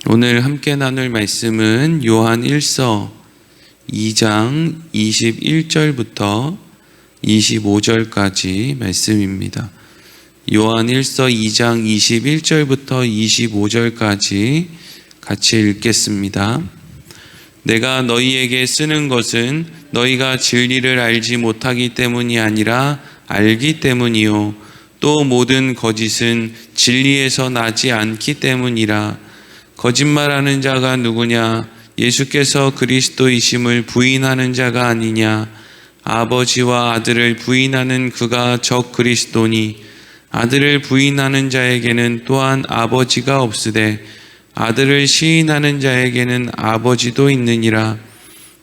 오늘 함께 나눌 말씀은 요한 1서 2장 21절부터 25절까지 말씀입니다. 요한 1서 2장 21절부터 25절까지 같이 읽겠습니다. 내가 너희에게 쓰는 것은 너희가 진리를 알지 못하기 때문이 아니라 알기 때문이요 또 모든 거짓은 진리에서 나지 않기 때문이라. 거짓말하는 자가 누구냐? 예수께서 그리스도이심을 부인하는 자가 아니냐? 아버지와 아들을 부인하는 그가 적 그리스도니 아들을 부인하는 자에게는 또한 아버지가 없으되 아들을 시인하는 자에게는 아버지도 있느니라.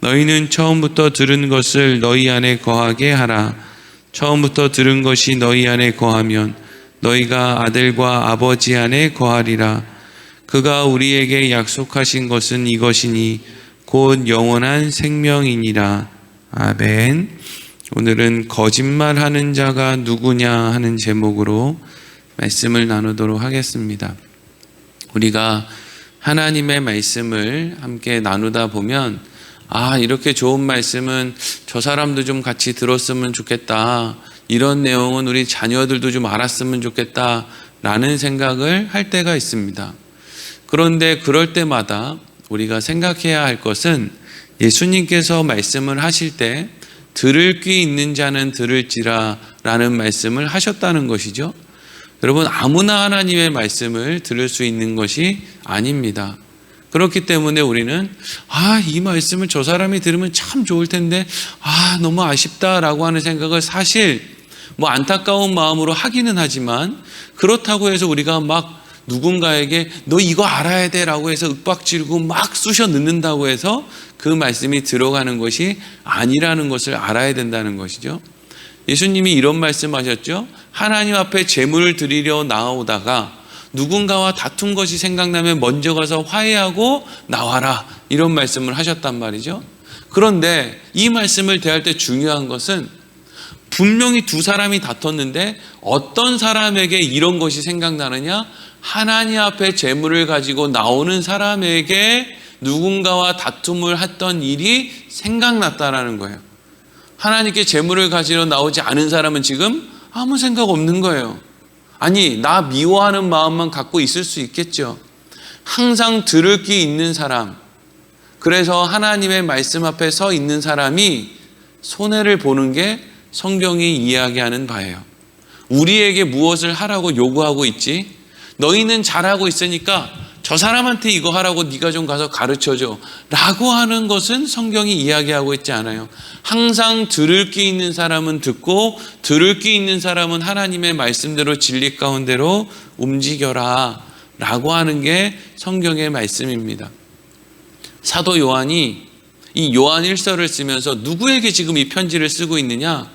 너희는 처음부터 들은 것을 너희 안에 거하게 하라. 처음부터 들은 것이 너희 안에 거하면 너희가 아들과 아버지 안에 거하리라. 그가 우리에게 약속하신 것은 이것이니 곧 영원한 생명이니라. 아멘. 오늘은 거짓말하는 자가 누구냐 하는 제목으로 말씀을 나누도록 하겠습니다. 우리가 하나님의 말씀을 함께 나누다 보면 이렇게 좋은 말씀은 저 사람도 좀 같이 들었으면 좋겠다. 이런 내용은 우리 자녀들도 좀 알았으면 좋겠다. 라는 생각을 할 때가 있습니다. 그런데 그럴 때마다 우리가 생각해야 할 것은 예수님께서 말씀을 하실 때 들을 귀 있는 자는 들을지라 라는 말씀을 하셨다는 것이죠. 여러분, 아무나 하나님의 말씀을 들을 수 있는 것이 아닙니다. 그렇기 때문에 우리는 이 말씀을 저 사람이 들으면 참 좋을 텐데 너무 아쉽다라고 하는 생각을 사실 안타까운 마음으로 하기는 하지만, 그렇다고 해서 우리가 막 누군가에게 너 이거 알아야 돼 라고 해서 윽박지르고 막 쑤셔 넣는다고 해서 그 말씀이 들어가는 것이 아니라는 것을 알아야 된다는 것이죠. 예수님이 이런 말씀하셨죠. 하나님 앞에 제물을 드리려 나오다가 누군가와 다툰 것이 생각나면 먼저 가서 화해하고 나와라, 이런 말씀을 하셨단 말이죠. 그런데 이 말씀을 대할 때 중요한 것은 분명히 두 사람이 다퉜는데 어떤 사람에게 이런 것이 생각나느냐? 하나님 앞에 제물을 가지고 나오는 사람에게 누군가와 다툼을 했던 일이 생각났다라는 거예요. 하나님께 제물을 가지러 나오지 않은 사람은 지금 아무 생각 없는 거예요. 나 미워하는 마음만 갖고 있을 수 있겠죠. 항상 들을 귀 있는 사람, 그래서 하나님의 말씀 앞에 서 있는 사람이 손해를 보는 게 성경이 이야기하는 바예요. 우리에게 무엇을 하라고 요구하고 있지? 너희는 잘하고 있으니까 저 사람한테 이거 하라고 네가 좀 가서 가르쳐줘 라고 하는 것은 성경이 이야기하고 있지 않아요. 항상 들을 귀 있는 사람은 듣고 들을 귀 있는 사람은 하나님의 말씀대로 진리 가운데로 움직여라 라고 하는 게 성경의 말씀입니다. 사도 요한이 이 요한 1서를 쓰면서 누구에게 지금 이 편지를 쓰고 있느냐?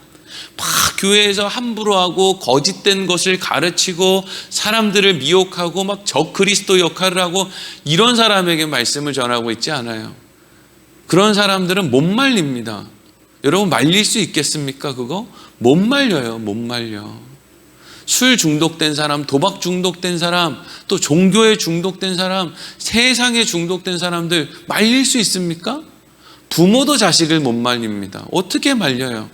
막 교회에서 함부로 하고 거짓된 것을 가르치고 사람들을 미혹하고 막 적 그리스도 역할을 하고 이런 사람에게 말씀을 전하고 있지 않아요. 그런 사람들은 못 말립니다. 여러분, 말릴 수 있겠습니까? 그거? 못 말려요. 못 말려. 술 중독된 사람, 도박 중독된 사람, 또 종교에 중독된 사람, 세상에 중독된 사람들 말릴 수 있습니까? 부모도 자식을 못 말립니다. 어떻게 말려요?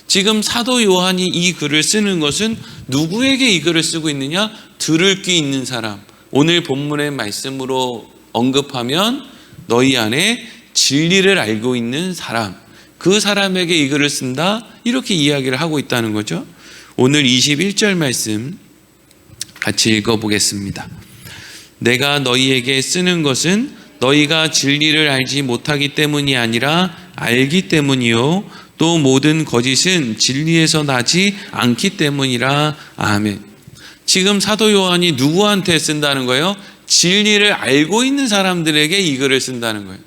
지금 사도 요한이 이 글을 쓰는 것은 누구에게 이 글을 쓰고 있느냐? 들을 귀 있는 사람. 오늘 본문의 말씀으로 언급하면 너희 안에 진리를 알고 있는 사람, 그 사람에게 이 글을 쓴다, 이렇게 이야기를 하고 있다는 거죠. 오늘 21절 말씀 같이 읽어보겠습니다. 내가 너희에게 쓰는 것은 너희가 진리를 알지 못하기 때문이 아니라 알기 때문이요 또 모든 거짓은 진리에서 나지 않기 때문이라. 아멘. 지금 사도 요한이 누구한테 쓴다는 거예요? 진리를 알고 있는 사람들에게 이 글을 쓴다는 거예요.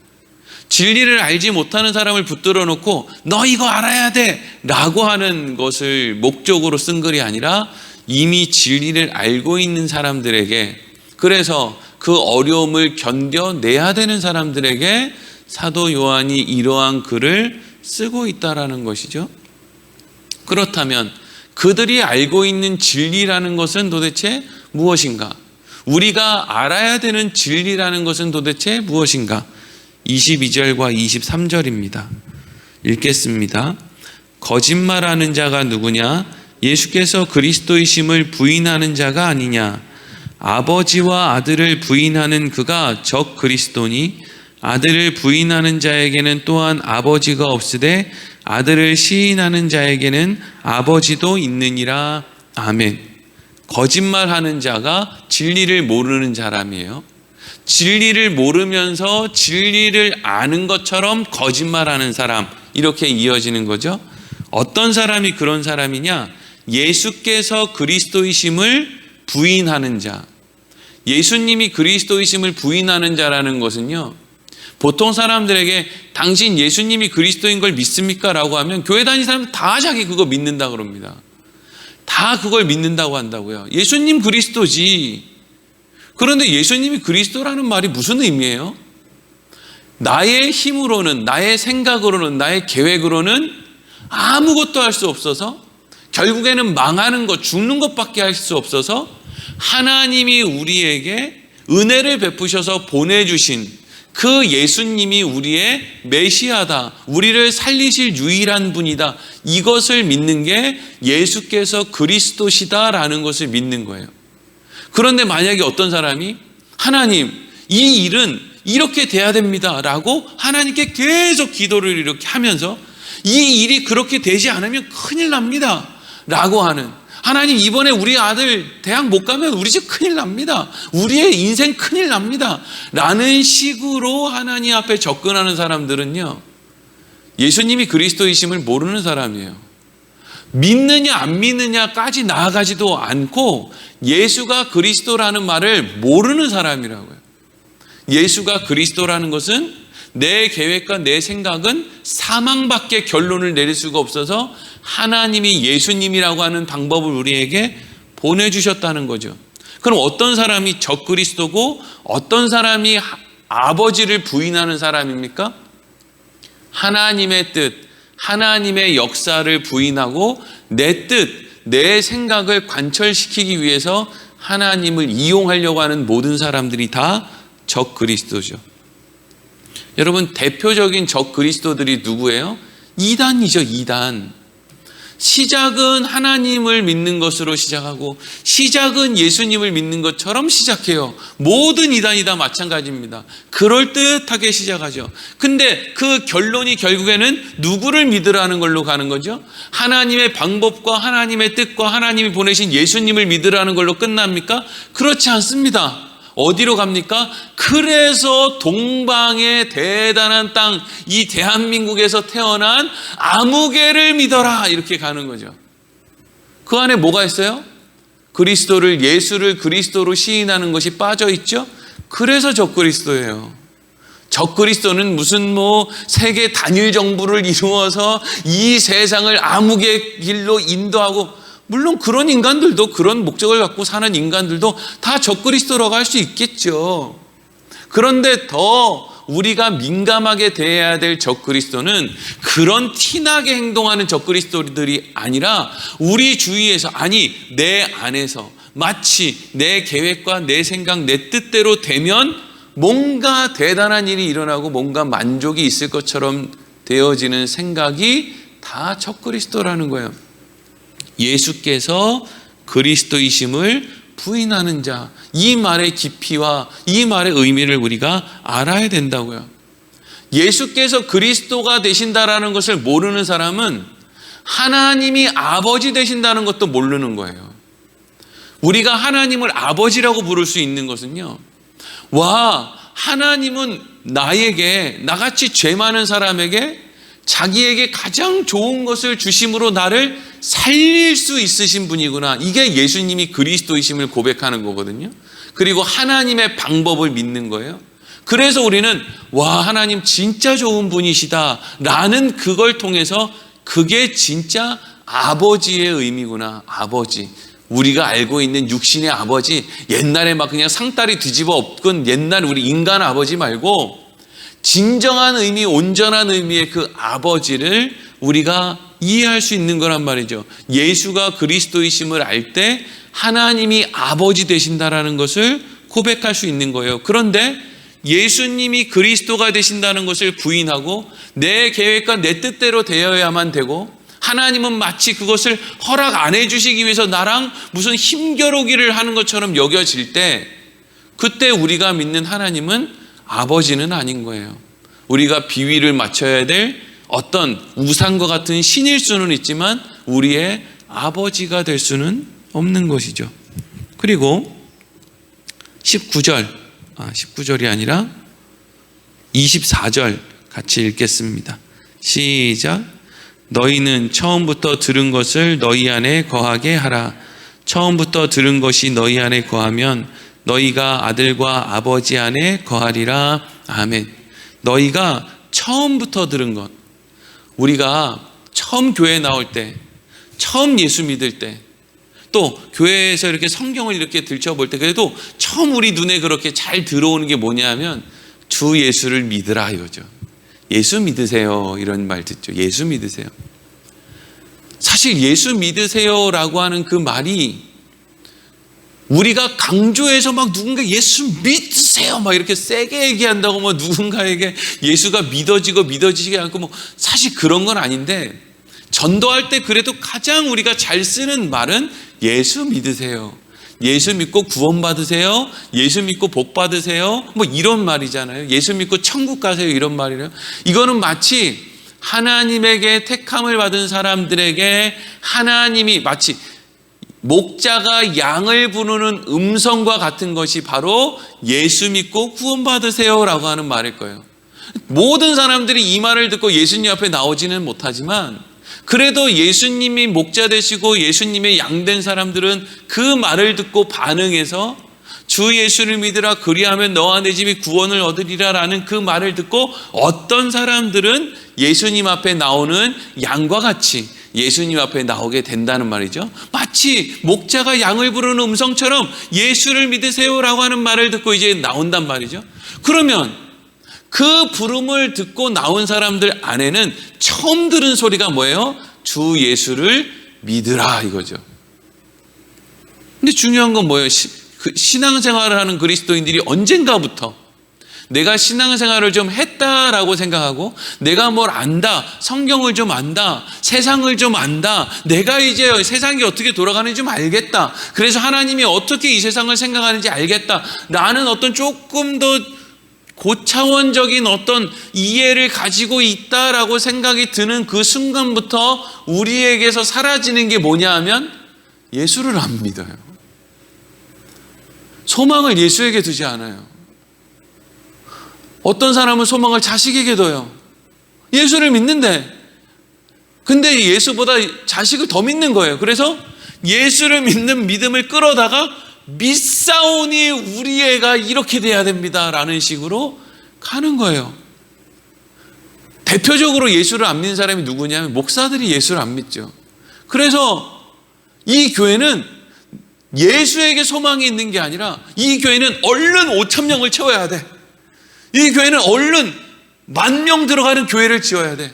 진리를 알지 못하는 사람을 붙들어 놓고 너 이거 알아야 돼 라고 하는 것을 목적으로 쓴 글이 아니라 이미 진리를 알고 있는 사람들에게, 그래서 그 어려움을 견뎌내야 되는 사람들에게 사도 요한이 이러한 글을 쓰고 있다라는 것이죠. 그렇다면 그들이 알고 있는 진리라는 것은 도대체 무엇인가? 우리가 알아야 되는 진리라는 것은 도대체 무엇인가? 22절과 23절입니다. 읽겠습니다. 거짓말하는 자가 누구냐? 예수께서 그리스도이심을 부인하는 자가 아니냐? 아버지와 아들을 부인하는 그가 적 그리스도니 아들을 부인하는 자에게는 또한 아버지가 없으되 아들을 시인하는 자에게는 아버지도 있느니라. 아멘. 거짓말하는 자가 진리를 모르는 사람이에요. 진리를 모르면서 진리를 아는 것처럼 거짓말하는 사람, 이렇게 이어지는 거죠. 어떤 사람이 그런 사람이냐? 예수께서 그리스도이심을 부인하는 자. 예수님이 그리스도이심을 부인하는 자라는 것은요, 보통 사람들에게 당신 예수님이 그리스도인 걸 믿습니까? 라고 하면 교회 다니는 사람 다 자기 그거 믿는다 그럽니다. 다 그걸 믿는다고 한다고요. 예수님 그리스도지. 그런데 예수님이 그리스도라는 말이 무슨 의미예요? 나의 힘으로는, 나의 생각으로는, 나의 계획으로는 아무것도 할 수 없어서 결국에는 망하는 것, 죽는 것밖에 할 수 없어서 하나님이 우리에게 은혜를 베푸셔서 보내주신 그 예수님이 우리의 메시아다, 우리를 살리실 유일한 분이다, 이것을 믿는 게 예수께서 그리스도시다라는 것을 믿는 거예요. 그런데 만약에 어떤 사람이 하나님, 이 일은 이렇게 돼야 됩니다 라고 하나님께 계속 기도를 이렇게 하면서 이 일이 그렇게 되지 않으면 큰일 납니다 라고 하는, 하나님 이번에 우리 아들 대학 못 가면 우리 집 큰일 납니다, 우리의 인생 큰일 납니다 라는 식으로 하나님 앞에 접근하는 사람들은요, 예수님이 그리스도이심을 모르는 사람이에요. 믿느냐 안 믿느냐까지 나아가지도 않고 예수가 그리스도라는 말을 모르는 사람이라고요. 예수가 그리스도라는 것은 내 계획과 내 생각은 사망밖에 결론을 내릴 수가 없어서 하나님이 예수님이라고 하는 방법을 우리에게 보내주셨다는 거죠. 그럼 어떤 사람이 적그리스도고 어떤 사람이 아버지를 부인하는 사람입니까? 하나님의 뜻, 하나님의 역사를 부인하고 내 뜻, 내 생각을 관철시키기 위해서 하나님을 이용하려고 하는 모든 사람들이 다 적그리스도죠. 여러분, 대표적인 적그리스도들이 누구예요? 이단이죠, 이단. 시작은 하나님을 믿는 것으로 시작하고 시작은 예수님을 믿는 것처럼 시작해요. 모든 이단이 다 마찬가지입니다. 그럴듯하게 시작하죠. 근데 그 결론이 결국에는 누구를 믿으라는 걸로 가는 거죠? 하나님의 방법과 하나님의 뜻과 하나님이 보내신 예수님을 믿으라는 걸로 끝납니까? 그렇지 않습니다. 어디로 갑니까? 그래서 동방의 대단한 땅, 이 대한민국에서 태어난 아무개를 믿어라, 이렇게 가는 거죠. 그 안에 뭐가 있어요? 그리스도를, 예수를 그리스도로 시인하는 것이 빠져 있죠. 그래서 적그리스도예요. 적그리스도는 무슨 세계 단일 정부를 이루어서 이 세상을 암흑의 길로 인도하고, 물론 그런 인간들도, 그런 목적을 갖고 사는 인간들도 다 적그리스도라고 할 수 있겠죠. 그런데 더 우리가 민감하게 대해야 될 적그리스도는 그런 티나게 행동하는 적그리스도들이 아니라 우리 주위에서, 아니 내 안에서 마치 내 계획과 내 생각, 내 뜻대로 되면 뭔가 대단한 일이 일어나고 뭔가 만족이 있을 것처럼 되어지는 생각이 다 적그리스도라는 거예요. 예수께서 그리스도이심을 부인하는 자, 이 말의 깊이와 이 말의 의미를 우리가 알아야 된다고요. 예수께서 그리스도가 되신다라는 것을 모르는 사람은 하나님이 아버지 되신다는 것도 모르는 거예요. 우리가 하나님을 아버지라고 부를 수 있는 것은요, 와, 하나님은 나에게, 나같이 죄 많은 사람에게 자기에게 가장 좋은 것을 주심으로 나를 살릴 수 있으신 분이구나. 이게 예수님이 그리스도이심을 고백하는 거거든요. 그리고 하나님의 방법을 믿는 거예요. 그래서 우리는 와, 하나님 진짜 좋은 분이시다 라는 그걸 통해서 그게 진짜 아버지의 의미구나. 아버지, 우리가 알고 있는 육신의 아버지, 옛날에 막 그냥 상다리 뒤집어 엎은 옛날 우리 인간 아버지 말고 진정한 의미, 온전한 의미의 그 아버지를 우리가 이해할 수 있는 거란 말이죠. 예수가 그리스도이심을 알 때 하나님이 아버지 되신다라는 것을 고백할 수 있는 거예요. 그런데 예수님이 그리스도가 되신다는 것을 부인하고 내 계획과 내 뜻대로 되어야만 되고 하나님은 마치 그것을 허락 안 해주시기 위해서 나랑 무슨 힘겨루기를 하는 것처럼 여겨질 때 그때 우리가 믿는 하나님은 아버지는 아닌 거예요. 우리가 비위를 맞춰야 될 어떤 우상과 같은 신일 수는 있지만 우리의 아버지가 될 수는 없는 것이죠. 그리고 19절이 아니라 24절 같이 읽겠습니다. 시작. 너희는 처음부터 들은 것을 너희 안에 거하게 하라. 처음부터 들은 것이 너희 안에 거하면 너희가 아들과 아버지 안에 거하리라. 아멘. 너희가 처음부터 들은 것, 우리가 처음 교회에 나올 때, 처음 예수 믿을 때, 또 교회에서 이렇게 성경을 이렇게 들춰볼 때 그래도 처음 우리 눈에 그렇게 잘 들어오는 게 뭐냐면 주 예수를 믿으라 이거죠. 예수 믿으세요 이런 말 듣죠. 예수 믿으세요. 사실 예수 믿으세요라고 하는 그 말이 우리가 강조해서 막 누군가 예수 믿으세요 막 이렇게 세게 얘기한다고 뭐 누군가에게 예수가 믿어지지 않고 뭐 사실 그런 건 아닌데 전도할 때 그래도 가장 우리가 잘 쓰는 말은 예수 믿으세요. 예수 믿고 구원 받으세요. 예수 믿고 복 받으세요. 뭐 이런 말이잖아요. 예수 믿고 천국 가세요 이런 말이래요. 이거는 마치 하나님에게 택함을 받은 사람들에게 하나님이 마치 목자가 양을 부르는 음성과 같은 것이 바로 예수 믿고 구원 받으세요라고 하는 말일 거예요. 모든 사람들이 이 말을 듣고 예수님 앞에 나오지는 못하지만 그래도 예수님이 목자 되시고 예수님의 양된 사람들은 그 말을 듣고 반응해서 주 예수를 믿으라 그리하면 너와 내 집이 구원을 얻으리라 라는 그 말을 듣고 어떤 사람들은 예수님 앞에 나오는 양과 같이 예수님 앞에 나오게 된다는 말이죠. 마치 목자가 양을 부르는 음성처럼 예수를 믿으세요라고 하는 말을 듣고 이제 나온단 말이죠. 그러면 그 부름을 듣고 나온 사람들 안에는 처음 들은 소리가 뭐예요? 주 예수를 믿으라 이거죠. 근데 중요한 건 뭐예요? 신앙생활을 하는 그리스도인들이 언젠가부터 내가 신앙생활을 좀 했다라고 생각하고 내가 뭘 안다, 성경을 좀 안다, 세상을 좀 안다, 내가 이제 세상이 어떻게 돌아가는지 좀 알겠다, 그래서 하나님이 어떻게 이 세상을 생각하는지 알겠다, 나는 어떤 조금 더 고차원적인 어떤 이해를 가지고 있다라고 생각이 드는 그 순간부터 우리에게서 사라지는 게 뭐냐 하면 예수를 안 믿어요. 소망을 예수에게 두지 않아요. 어떤 사람은 소망을 자식에게 둬요. 예수를 믿는데 근데 예수보다 자식을 더 믿는 거예요. 그래서 예수를 믿는 믿음을 끌어다가 믿사오니 우리 애가 이렇게 돼야 됩니다 라는 식으로 가는 거예요. 대표적으로 예수를 안 믿는 사람이 누구냐면 목사들이 예수를 안 믿죠. 그래서 이 교회는 예수에게 소망이 있는 게 아니라 이 교회는 얼른 5,000명을 채워야 돼. 이 교회는 얼른 10,000명 들어가는 교회를 지어야 돼.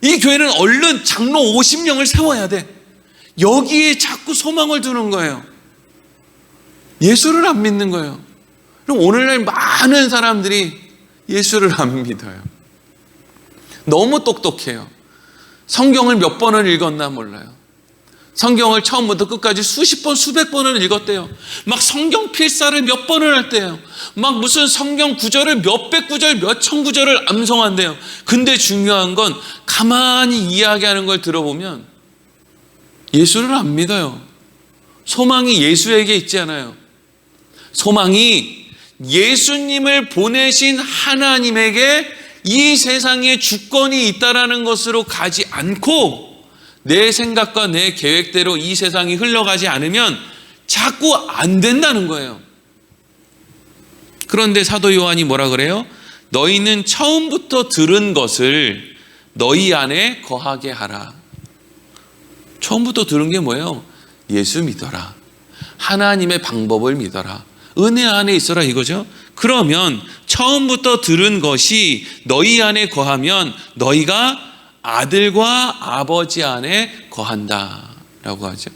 이 교회는 얼른 장로 50명을 세워야 돼. 여기에 자꾸 소망을 두는 거예요. 예수를 안 믿는 거예요. 그럼 오늘날 많은 사람들이 예수를 안 믿어요. 너무 똑똑해요. 성경을 몇 번을 읽었나 몰라요. 성경을 처음부터 끝까지 수십 번, 수백 번을 읽었대요. 막 성경 필사를 몇 번을 할대요. 막 무슨 성경 구절을 몇백 구절, 몇천 구절을 암송한대요. 근데 중요한 건 가만히 이야기하는 걸 들어보면 예수를 안 믿어요. 소망이 예수에게 있지 않아요. 소망이 예수님을 보내신 하나님에게 이 세상에 주권이 있다라는 것으로 가지 않고 내 생각과 내 계획대로 이 세상이 흘러가지 않으면 자꾸 안 된다는 거예요. 그런데 사도 요한이 뭐라 그래요? 너희는 처음부터 들은 것을 너희 안에 거하게 하라. 처음부터 들은 게 뭐예요? 예수 믿어라. 하나님의 방법을 믿어라. 은혜 안에 있어라 이거죠. 그러면 처음부터 들은 것이 너희 안에 거하면 너희가 아들과 아버지 안에 거한다 라고 하죠.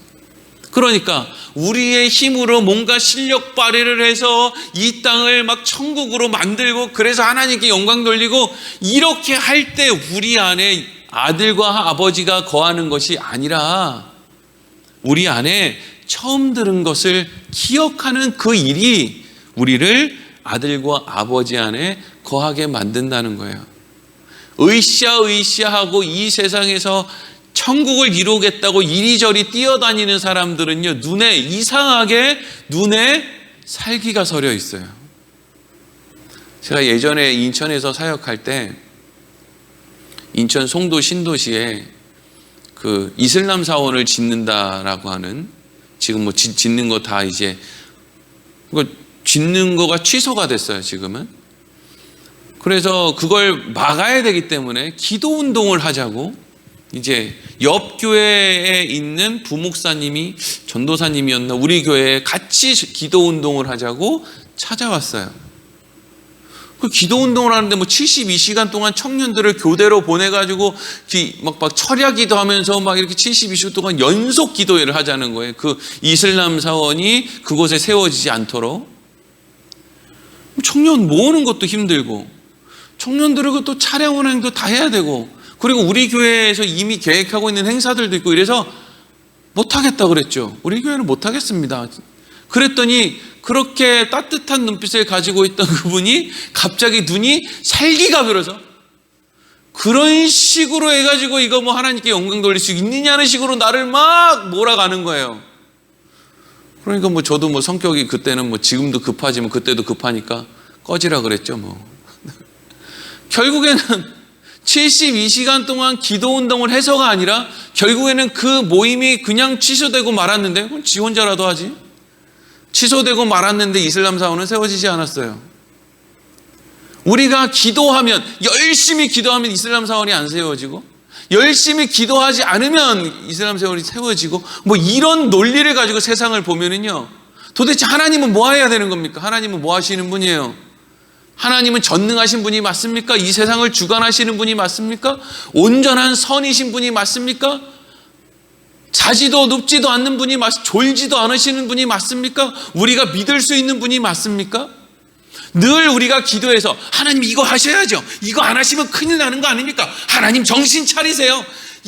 그러니까 우리의 힘으로 뭔가 실력 발휘를 해서 이 땅을 막 천국으로 만들고 그래서 하나님께 영광 돌리고 이렇게 할 때 우리 안에 아들과 아버지가 거하는 것이 아니라 우리 안에 처음 들은 것을 기억하는 그 일이 우리를 아들과 아버지 안에 거하게 만든다는 거예요. 으쌰으쌰하고 이 세상에서 천국을 이루겠다고 이리저리 뛰어다니는 사람들은요, 이상하게 눈에 살기가 서려 있어요. 제가 예전에 인천에서 사역할 때 인천 송도 신도시에 그 이슬람 사원을 짓는다라고 하는, 지금 뭐 짓는 거 다 이제 짓는 거가 취소가 됐어요, 지금은. 그래서 그걸 막아야 되기 때문에 기도 운동을 하자고 이제 옆 교회에 있는 부목사님이, 전도사님이었나, 우리 교회에 같이 기도 운동을 하자고 찾아왔어요. 그 기도 운동을 하는데 뭐 72시간 동안 청년들을 교대로 보내가지고 막 철야 기도하면서 막 이렇게 72시간 동안 연속 기도회를 하자는 거예요. 그 이슬람 사원이 그곳에 세워지지 않도록. 청년 모으는 것도 힘들고 청년들을 또 차량 운행도 다 해야 되고, 그리고 우리 교회에서 이미 계획하고 있는 행사들도 있고 이래서 못하겠다 그랬죠. 우리 교회는 못하겠습니다. 그랬더니 그렇게 따뜻한 눈빛을 가지고 있던 그분이 갑자기 눈이 살기가 들어서 그런 식으로 해가지고 이거 뭐 하나님께 영광 돌릴 수 있느냐는 식으로 나를 막 몰아가는 거예요. 그러니까 뭐 저도 뭐 성격이 그때는 뭐 지금도 급하지만 그때도 급하니까 꺼지라 그랬죠 뭐. 결국에는 72시간 동안 기도 운동을 해서가 아니라 결국에는 그 모임이 그냥 취소되고 말았는데, 그럼 지 혼자라도 하지. 취소되고 말았는데 이슬람 사원은 세워지지 않았어요. 우리가 기도하면, 열심히 기도하면 이슬람 사원이 안 세워지고, 열심히 기도하지 않으면 이슬람 사원이 세워지고, 뭐 이런 논리를 가지고 세상을 보면은요, 도대체 하나님은 뭐 해야 되는 겁니까? 하나님은 뭐 하시는 분이에요? 하나님은 전능하신 분이 맞습니까? 이 세상을 주관하시는 분이 맞습니까? 온전한 선이신 분이 맞습니까? 자지도 눕지도 않는 분이 졸지도 않으시는 분이 맞습니까? 우리가 믿을 수 있는 분이 맞습니까? 늘 우리가 기도해서 하나님 이거 하셔야죠. 이거 안 하시면 큰일 나는 거 아닙니까? 하나님 정신 차리세요.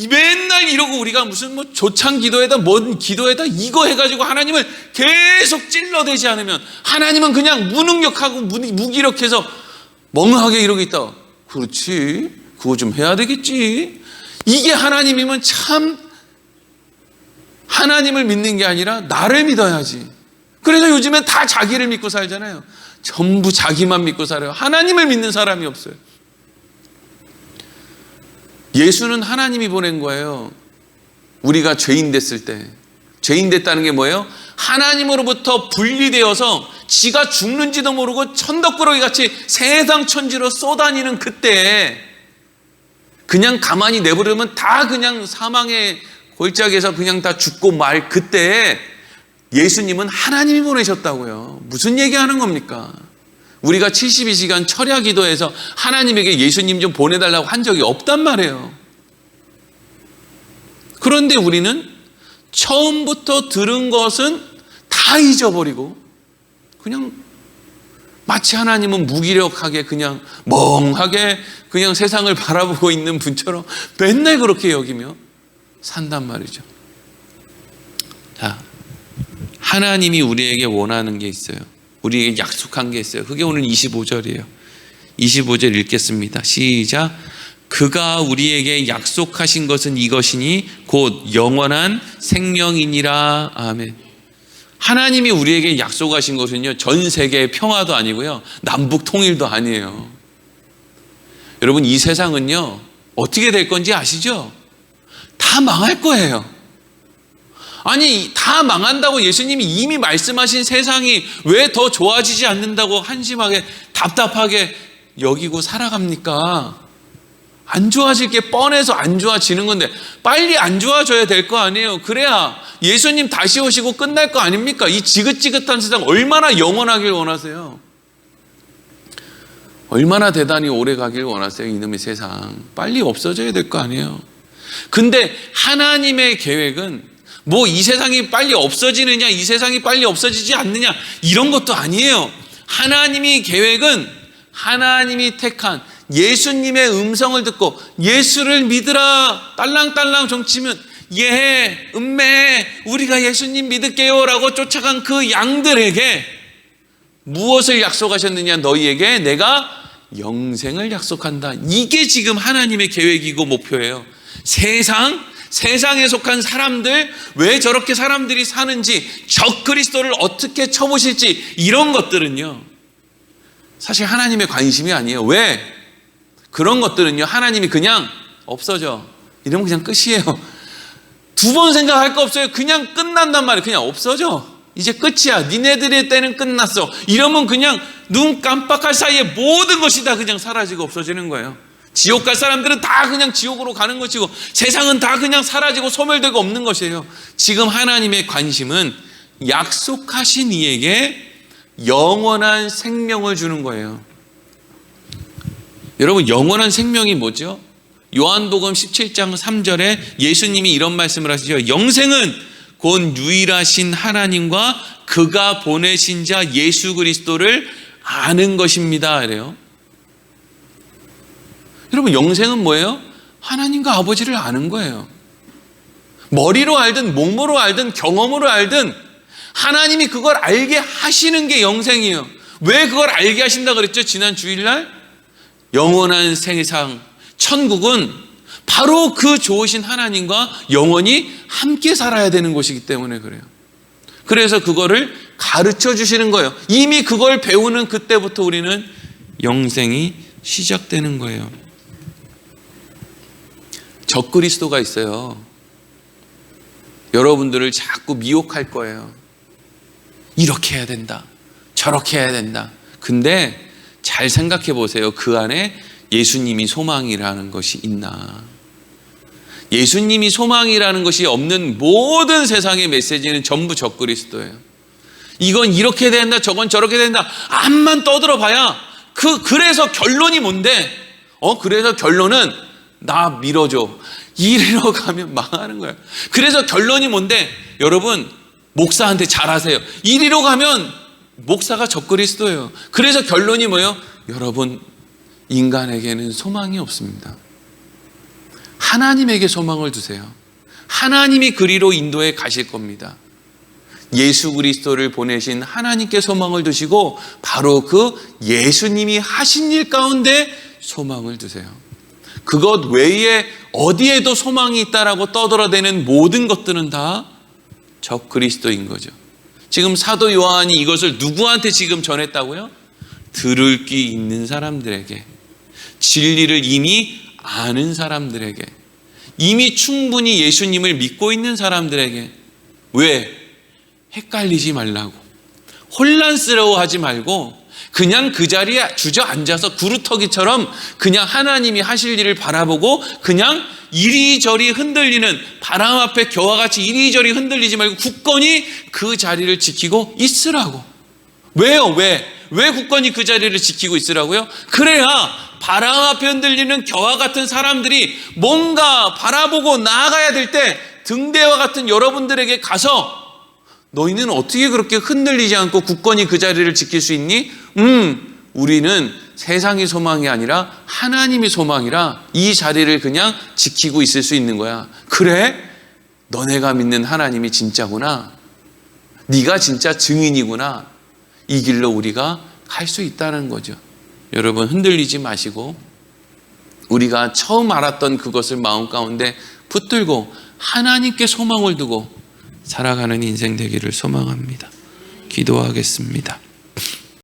맨날 이러고 우리가 무슨 뭐 조창 기도에다 뭔 기도에다 이거 해가지고 하나님을 계속 찔러대지 않으면 하나님은 그냥 무능력하고 무기력해서 멍하게 이러고 있다. 그렇지, 그거 좀 해야 되겠지. 이게 하나님이면 참 하나님을 믿는 게 아니라 나를 믿어야지. 그래서 요즘엔 다 자기를 믿고 살잖아요. 전부 자기만 믿고 살아요. 하나님을 믿는 사람이 없어요. 예수는 하나님이 보낸 거예요. 우리가 죄인 됐을 때. 죄인 됐다는 게 뭐예요? 하나님으로부터 분리되어서 지가 죽는지도 모르고 천덕꾸러기 같이 세상 천지로 쏘다니는 그때 그냥 가만히 내버리면 다 그냥 사망의 골짜기에서 그냥 다 죽고 말 그때 예수님은 하나님이 보내셨다고요. 무슨 얘기하는 겁니까? 우리가 72시간 철야 기도해서 하나님에게 예수님 좀 보내달라고 한 적이 없단 말이에요. 그런데 우리는 처음부터 들은 것은 다 잊어버리고 그냥 마치 하나님은 무기력하게 그냥 멍하게 그냥 세상을 바라보고 있는 분처럼 맨날 그렇게 여기며 산단 말이죠. 자, 하나님이 우리에게 원하는 게 있어요. 우리에게 약속한 게 있어요. 그게 오늘 25절이에요. 25절 읽겠습니다. 시작. 그가 우리에게 약속하신 것은 이것이니 곧 영원한 생명이니라. 아멘. 하나님이 우리에게 약속하신 것은요, 전 세계의 평화도 아니고요, 남북 통일도 아니에요. 여러분, 이 세상은요 어떻게 될 건지 아시죠? 다 망할 거예요. 아니, 다 망한다고 예수님이 이미 말씀하신 세상이 왜 더 좋아지지 않는다고 한심하게 답답하게 여기고 살아갑니까? 안 좋아질 게 뻔해서 안 좋아지는 건데 빨리 안 좋아져야 될 거 아니에요. 그래야 예수님 다시 오시고 끝날 거 아닙니까? 이 지긋지긋한 세상 얼마나 영원하길 원하세요? 얼마나 대단히 오래 가길 원하세요? 이놈의 세상 빨리 없어져야 될 거 아니에요. 근데 하나님의 계획은 뭐 이 세상이 빨리 없어지느냐, 이 세상이 빨리 없어지지 않느냐, 이런 것도 아니에요. 하나님이 계획은 하나님이 택한 예수님의 음성을 듣고 예수를 믿으라 딸랑딸랑 정치면 예, 음매, 우리가 예수님 믿을게요 라고 쫓아간 그 양들에게 무엇을 약속하셨느냐? 너희에게 내가 영생을 약속한다. 이게 지금 하나님의 계획이고 목표예요. 세상에 속한 사람들, 왜 저렇게 사람들이 사는지, 적그리스도를 어떻게 쳐보실지, 이런 것들은요 사실 하나님의 관심이 아니에요. 왜? 그런 것들은요 하나님이 그냥 없어져, 이러면 그냥 끝이에요. 두 번 생각할 거 없어요. 그냥 끝난단 말이에요. 그냥 없어져. 이제 끝이야. 니네들의 때는 끝났어. 이러면 그냥 눈 깜빡할 사이에 모든 것이 다 그냥 사라지고 없어지는 거예요. 지옥 갈 사람들은 다 그냥 지옥으로 가는 것이고 세상은 다 그냥 사라지고 소멸되고 없는 것이에요. 지금 하나님의 관심은 약속하신 이에게 영원한 생명을 주는 거예요. 여러분, 영원한 생명이 뭐죠? 요한복음 17장 3절에 예수님이 이런 말씀을 하시죠. 영생은 곧 유일하신 하나님과 그가 보내신 자 예수 그리스도를 아는 것입니다. 이래요. 여러분, 영생은 뭐예요? 하나님과 아버지를 아는 거예요. 머리로 알든 몸으로 알든 경험으로 알든 하나님이 그걸 알게 하시는 게 영생이에요. 왜 그걸 알게 하신다 그랬죠? 지난 주일날 영원한 세상, 천국은 바로 그 좋으신 하나님과 영원히 함께 살아야 되는 곳이기 때문에 그래요. 그래서 그거를 가르쳐 주시는 거예요. 이미 그걸 배우는 그때부터 우리는 영생이 시작되는 거예요. 적그리스도가 있어요. 여러분들을 자꾸 미혹할 거예요. 이렇게 해야 된다, 저렇게 해야 된다. 근데 잘 생각해 보세요. 그 안에 예수님이 소망이라는 것이 있나? 예수님이 소망이라는 것이 없는 모든 세상의 메시지는 전부 적그리스도예요. 이건 이렇게 된다, 저건 저렇게 된다, 암만 떠들어 봐야 그래서 결론이 뭔데? 그래서 결론은 나 밀어줘. 이리로 가면 망하는 거예요. 그래서 결론이 뭔데? 여러분, 목사한테 잘하세요. 이리로 가면 목사가 적그리스도예요. 그래서 결론이 뭐예요? 여러분, 인간에게는 소망이 없습니다. 하나님에게 소망을 두세요. 하나님이 그리로 인도해 가실 겁니다. 예수 그리스도를 보내신 하나님께 소망을 두시고 바로 그 예수님이 하신 일 가운데 소망을 두세요. 그것 외에 어디에도 소망이 있다라고 떠들어대는 모든 것들은 다 적그리스도인 거죠. 지금 사도 요한이 이것을 누구한테 지금 전했다고요? 들을 귀 있는 사람들에게, 진리를 이미 아는 사람들에게, 이미 충분히 예수님을 믿고 있는 사람들에게. 왜? 헷갈리지 말라고, 혼란스러워하지 말고 그냥 그 자리에 주저앉아서 구루터기처럼 그냥 하나님이 하실 일을 바라보고 그냥 이리저리 흔들리는 바람 앞에 겨와 같이 이리저리 흔들리지 말고 굳건히 그 자리를 지키고 있으라고. 왜요? 왜 굳건히 그 자리를 지키고 있으라고요? 그래야 바람 앞에 흔들리는 겨와 같은 사람들이 뭔가 바라보고 나아가야 될 때 등대와 같은 여러분들에게 가서 너희는 어떻게 그렇게 흔들리지 않고 굳건히 그 자리를 지킬 수 있니? 우리는 세상이 소망이 아니라 하나님이 소망이라 이 자리를 그냥 지키고 있을 수 있는 거야. 그래? 너네가 믿는 하나님이 진짜구나. 네가 진짜 증인이구나. 이 길로 우리가 갈 수 있다는 거죠. 여러분, 흔들리지 마시고 우리가 처음 알았던 그것을 마음 가운데 붙들고 하나님께 소망을 두고 살아가는 인생 되기를 소망합니다. 기도하겠습니다.